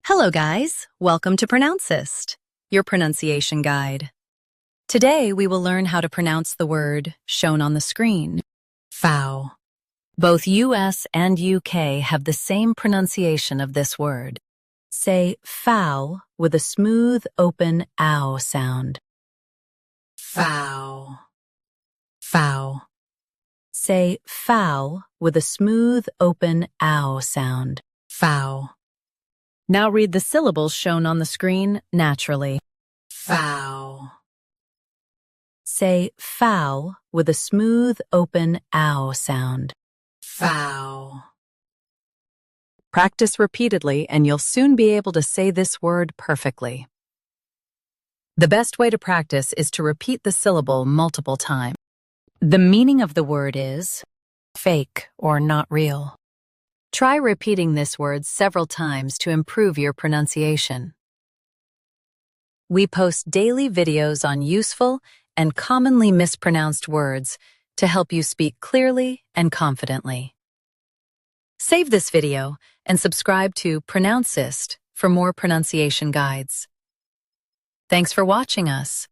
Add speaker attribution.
Speaker 1: Hello guys, welcome to Pronouncist, your pronunciation guide. Today we will learn how to pronounce the word shown on the screen, FAUX. Both US and UK have the same pronunciation of this word. Say FAUX with a smooth, open ow sound. FAUX. FAUX. Say FAUX with a smooth, open ow sound. FAUX. Now read the syllables shown on the screen naturally. FAUX. Say FAUX with a smooth, open ow sound. FAUX. Practice repeatedly and you'll soon be able to say this word perfectly. The best way to practice is to repeat the syllable multiple times. The meaning of the word is fake or not real. Try repeating this word several times to improve your pronunciation. We post daily videos on useful and commonly mispronounced words to help you speak clearly and confidently. Save this video and subscribe to Pronouncist for more pronunciation guides. Thanks for watching us.